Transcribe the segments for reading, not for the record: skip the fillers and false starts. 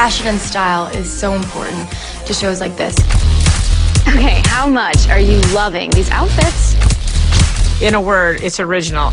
Fashion and style is so important to shows like this. Okay, how much are you loving these outfits? In a word, it's original.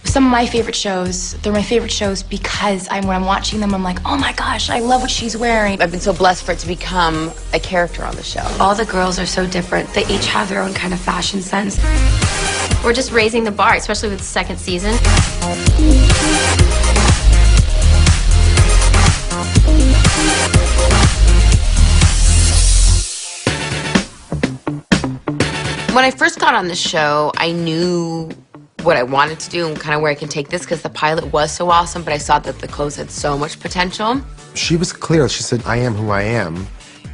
Some of my favorite shows, they're my favorite shows because when I'm watching them, I'm like, oh my gosh, I love what she's wearing. I've been so blessed for it to become a character on the show. All the girls are so different. They each have their own kind of fashion sense. We're just raising the bar, especially with the second season. When I first got on the show, I knew what I wanted to do and kind of where I can take this because the pilot was so awesome, but I saw that the clothes had so much potential. She was clear. She said, I am who I am,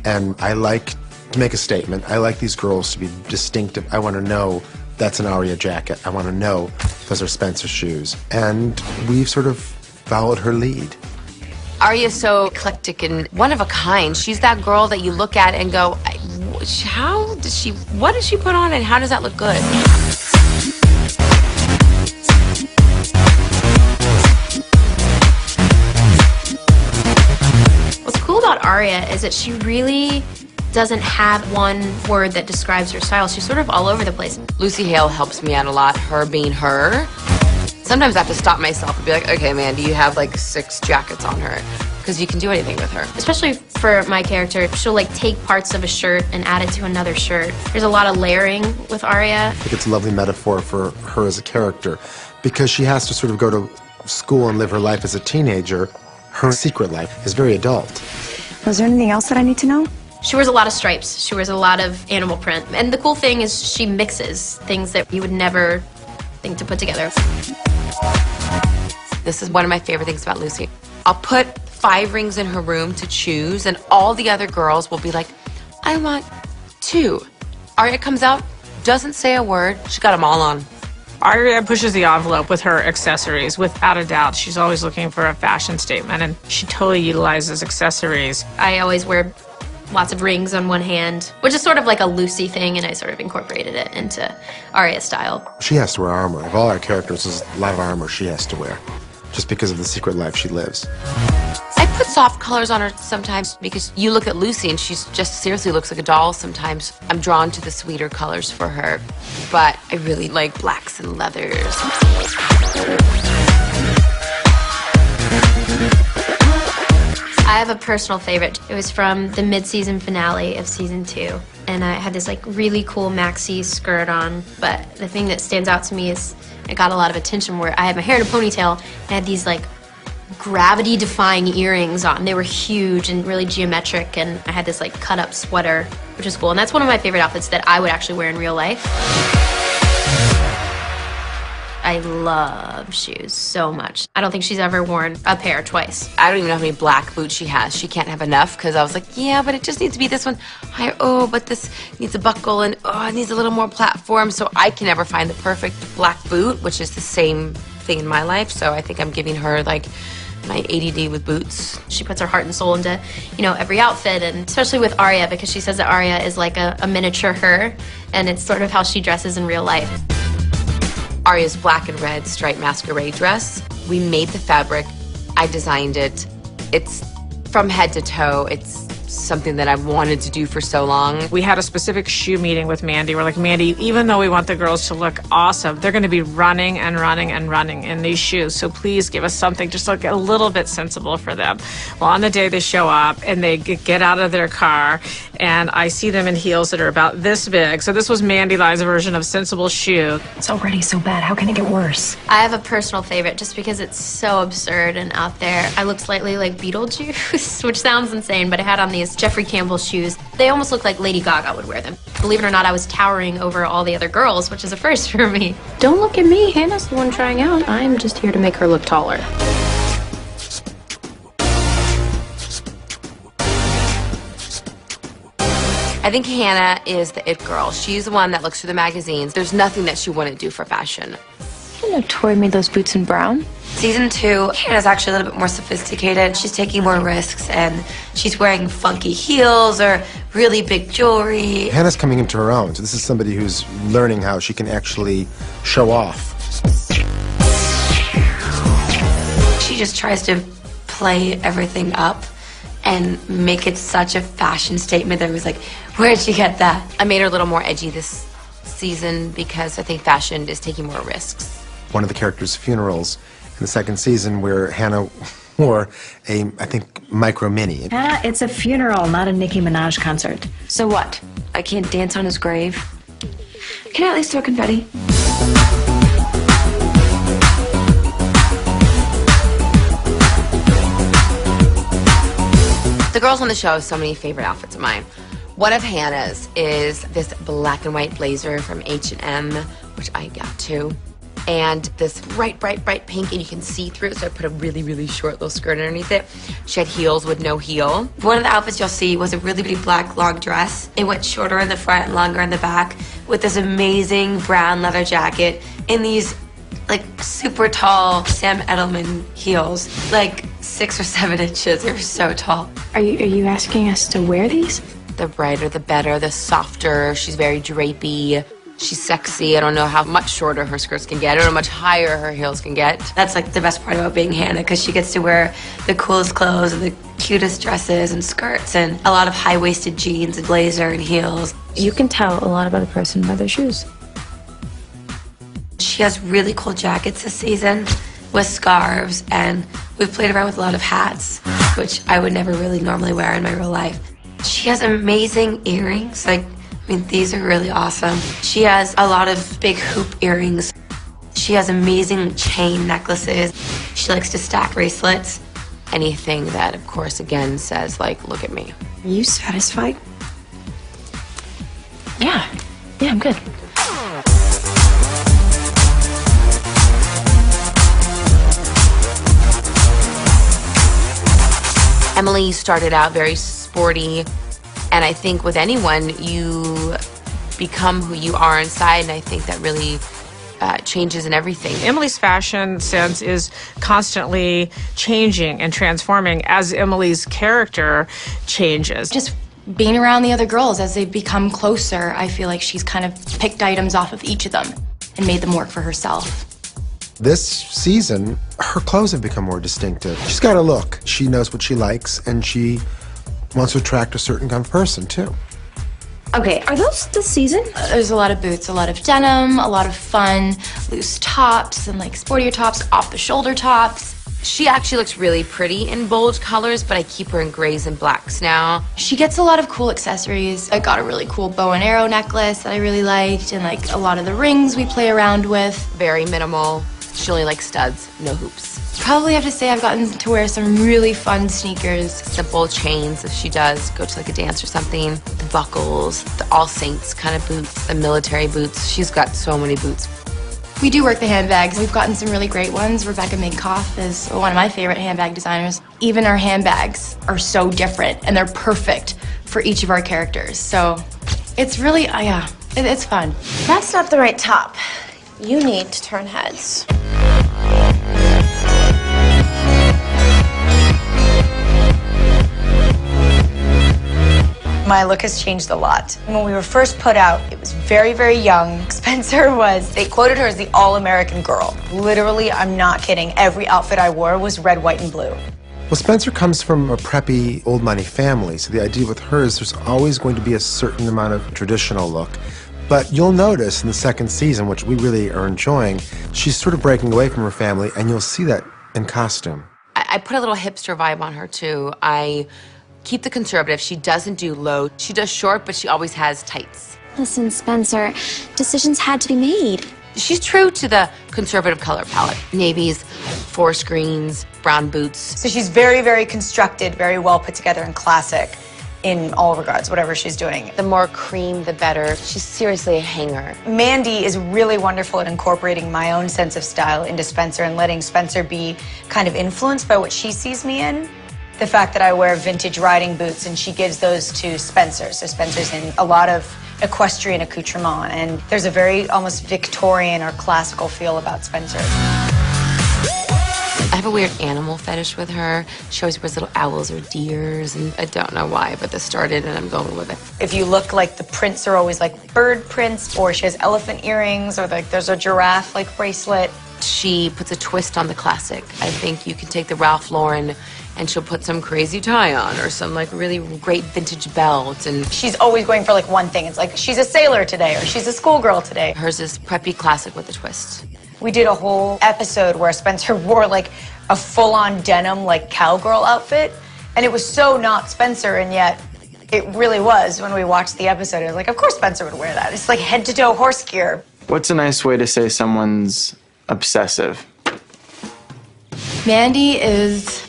and I like to make a statement. I like these girls to be distinctive. I want to know that's an Aria jacket. I want to know those are Spencer shoes. And we've sort of followed her lead. Aria is so eclectic and one of a kind. She's that girl that you look at and go, what does she put on and how does that look good? What's cool about Aria is that she really doesn't have one word that describes her style. She's sort of all over the place. Lucy Hale helps me out a lot, her being her. Sometimes I have to stop myself and be like, okay, man, do you have like 6 jackets on her? Because you can do anything with her. Especially for my character, she'll like take parts of a shirt and add it to another shirt. There's a lot of layering with Aria. I think it's a lovely metaphor for her as a character because she has to sort of go to school and live her life as a teenager. Her secret life is very adult. Was there anything else that I need to know? She wears a lot of stripes. She wears a lot of animal print. And the cool thing is she mixes things that you would never think to put together. This is one of my favorite things about Lucy. I'll put 5 rings in her room to choose, and all the other girls will be like, I want 2. Aria comes out, doesn't say a word, she got them all on. Aria pushes the envelope with her accessories, without a doubt. She's always looking for a fashion statement, and she totally utilizes accessories. I always wear lots of rings on one hand, which is sort of like a Lucy thing, and I sort of incorporated it into Aria's style. She has to wear armor. Of all our characters, there's a lot of armor she has to wear, just because of the secret life she lives. I put soft colors on her sometimes because you look at Lucy and she's just seriously looks like a doll sometimes. I'm drawn to the sweeter colors for her, but I really like blacks and leathers. I have a personal favorite. It was from the mid-season finale of season 2. And I had this like really cool maxi skirt on, but the thing that stands out to me is it got a lot of attention where I had my hair in a ponytail and I had these like gravity-defying earrings on. They were huge and really geometric, and I had this like cut-up sweater, which is cool. And that's one of my favorite outfits that I would actually wear in real life. I love shoes so much. I don't think she's ever worn a pair twice. I don't even know how many black boots she has. She can't have enough because I was like, yeah, but it just needs to be this one higher. Oh, but this needs a buckle and oh, it needs a little more platform. So I can never find the perfect black boot, which is the same thing in my life. So I think I'm giving her like my ADD with boots. She puts her heart and soul into, you know, every outfit, and especially with Aria because she says that Aria is like a miniature her, and it's sort of how she dresses in real life. Aria's black and red striped masquerade dress. We made the fabric. I designed it. It's from head to toe. It's something that I've wanted to do for so long. We had a specific shoe meeting with Mandy. We're like, Mandy, even though we want the girls to look awesome, they're going to be running and running and running in these shoes. So please give us something just like a little bit sensible for them. Well, on the day they show up and they get out of their car, and I see them in heels that are about this big. So this was Mandy Lie's version of sensible shoe. It's already so bad. How can it get worse? I have a personal favorite just because it's so absurd and out there. I look slightly like Beetlejuice, which sounds insane, but I had on these Jeffrey Campbell shoes. They almost look like Lady Gaga would wear them. Believe it or not, I was towering over all the other girls, which is a first for me. Don't look at me. Hannah's the one trying out. I'm just here to make her look taller. I think Hannah is the it girl. She's the one that looks through the magazines. There's nothing that she wouldn't do for fashion. You know Tori made those boots in brown. Season 2, Hannah's actually a little bit more sophisticated. She's taking more risks, and she's wearing funky heels or really big jewelry. Hannah's coming into her own, so this is somebody who's learning how she can actually show off. She just tries to play everything up and make it such a fashion statement that it was like, where'd she get that? I made her a little more edgy this season because I think fashion is taking more risks. One of the characters' funerals in the second season where Hannah wore a, I think, micro mini. Hannah, it's a funeral, not a Nicki Minaj concert. So what? I can't dance on his grave? Can I at least throw confetti? The girls on the show have so many favorite outfits of mine. One of Hannah's is this black and white blazer from H&M, which I got too. And this bright pink, and you can see through it, so I put a really, really short little skirt underneath it. She had heels with no heel. One of the outfits you'll see was a really pretty black long dress. It went shorter in the front and longer in the back with this amazing brown leather jacket and these like super tall Sam Edelman heels, like 6 or 7 inches. They were so tall. Are you asking us to wear these? The brighter, the better, the softer. She's very drapey. She's sexy. I don't know how much shorter her skirts can get or how much higher her heels can get. That's like the best part about being Hannah, because she gets to wear the coolest clothes and the cutest dresses and skirts and a lot of high-waisted jeans and blazer and heels. You can tell a lot about a person by their shoes. She has really cool jackets this season with scarves, and we've played around with a lot of hats, which I would never really normally wear in my real life. She has amazing earrings. Like, I mean, these are really awesome. She has a lot of big hoop earrings. She has amazing chain necklaces. She likes to stack bracelets. Anything that, of course, again says, like, look at me. Are you satisfied? Yeah, I'm good. Emily started out very sporty, and I think with anyone, you become who you are inside, and I think that really changes in everything. Emily's fashion sense is constantly changing and transforming as Emily's character changes. Just being around the other girls as they become closer, I feel like she's kind of picked items off of each of them and made them work for herself. This season, her clothes have become more distinctive. She's got a look. She knows what she likes, and she wants to attract a certain kind of person, too. Okay, are those this season? There's a lot of boots, a lot of denim, a lot of fun, loose tops and like sportier tops, off-the-shoulder tops. She actually looks really pretty in bold colors, but I keep her in grays and blacks now. She gets a lot of cool accessories. I got a really cool bow and arrow necklace that I really liked, and like a lot of the rings we play around with. Very minimal. She only likes studs, no hoops. Probably have to say I've gotten to wear some really fun sneakers. Simple chains if she does go to like a dance or something. The buckles, the All Saints kind of boots, the military boots. She's got so many boots. We do work the handbags. We've gotten some really great ones. Rebecca Minkoff is one of my favorite handbag designers. Even our handbags are so different, and they're perfect for each of our characters. So it's really, it's fun. That's not the right top. You need to turn heads. My look has changed a lot. When we were first put out, it was very, very young. Spencer they quoted her as the all-American girl. Literally, I'm not kidding. Every outfit I wore was red, white, and blue. Well, Spencer comes from a preppy, old money family, so the idea with her is there's always going to be a certain amount of traditional look. But you'll notice in the second season, which we really are enjoying, she's sort of breaking away from her family, and you'll see that in costume. I put a little hipster vibe on her, too. I keep the conservative. She doesn't do low. She does short, but she always has tights. Listen, Spencer, decisions had to be made. She's true to the conservative color palette. Navies, forest greens, brown boots. So she's very, very constructed, very well put together and classic in all regards, whatever she's doing. The more cream, the better. She's seriously a hanger. Mandy is really wonderful at incorporating my own sense of style into Spencer and letting Spencer be kind of influenced by what she sees me in. The fact that I wear vintage riding boots and she gives those to Spencer. So Spencer's in a lot of equestrian accoutrement, and there's a very almost Victorian or classical feel about Spencer. I have a weird animal fetish with her. She always wears little owls or deers, and I don't know why, but this started and I'm going with it. If you look, like the prints are always like bird prints, or she has elephant earrings, or like there's a giraffe like bracelet. She puts a twist on the classic. I think you can take the Ralph Lauren and she'll put some crazy tie on or some like really great vintage belt, and She's always going for like one thing. It's like she's a sailor today or she's a schoolgirl today. hers is preppy classic with a twist. We did a whole episode where Spencer wore like a full-on denim like cowgirl outfit, and it was so not Spencer, and yet it really was. When we watched the episode, it was like, of course Spencer would wear that. It's like head to toe horse gear. What's a nice way to say someone's obsessive? Mandy is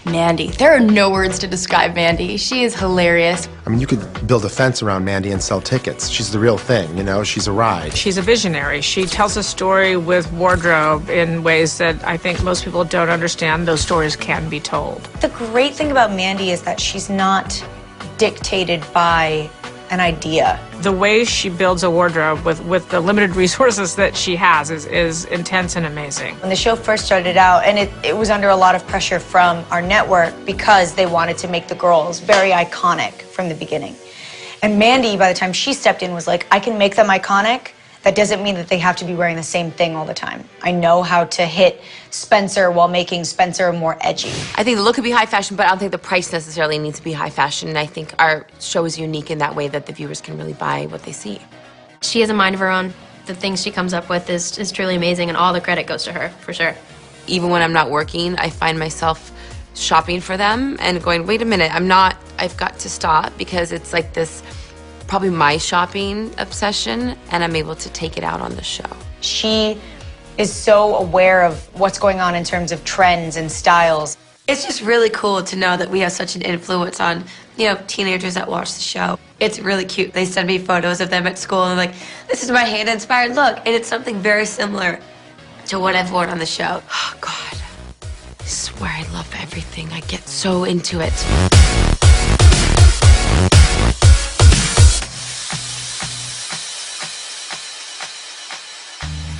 Mandy. There are no words to describe Mandy. She is hilarious. I mean, you could build a fence around Mandy and sell tickets. She's the real thing, you know? She's a ride. She's a visionary. She tells a story with wardrobe in ways that I think most people don't understand. Those stories can be told. The great thing about Mandy is that she's not dictated by an idea. The way she builds a wardrobe with the limited resources that she has is intense and amazing. When the show first started out, and it was under a lot of pressure from our network because they wanted to make the girls very iconic from the beginning. And Mandy, by the time she stepped in, was like, I can make them iconic. That doesn't mean that they have to be wearing the same thing all the time. I know how to hit Spencer while making Spencer more edgy. I think the look could be high fashion, but I don't think the price necessarily needs to be high fashion. And I think our show is unique in that way that the viewers can really buy what they see. She has a mind of her own. The things she comes up with is truly amazing, and all the credit goes to her, for sure. Even when I'm not working, I find myself shopping for them and going, wait a minute, I've got to stop, because it's like this, probably my shopping obsession, and I'm able to take it out on the show. She is so aware of what's going on in terms of trends and styles. It's just really cool to know that we have such an influence on, teenagers that watch the show. It's really cute. They send me photos of them at school and like, this is my hand-inspired look. And it's something very similar to what I've worn on the show. Oh, God. I swear I love everything. I get so into it.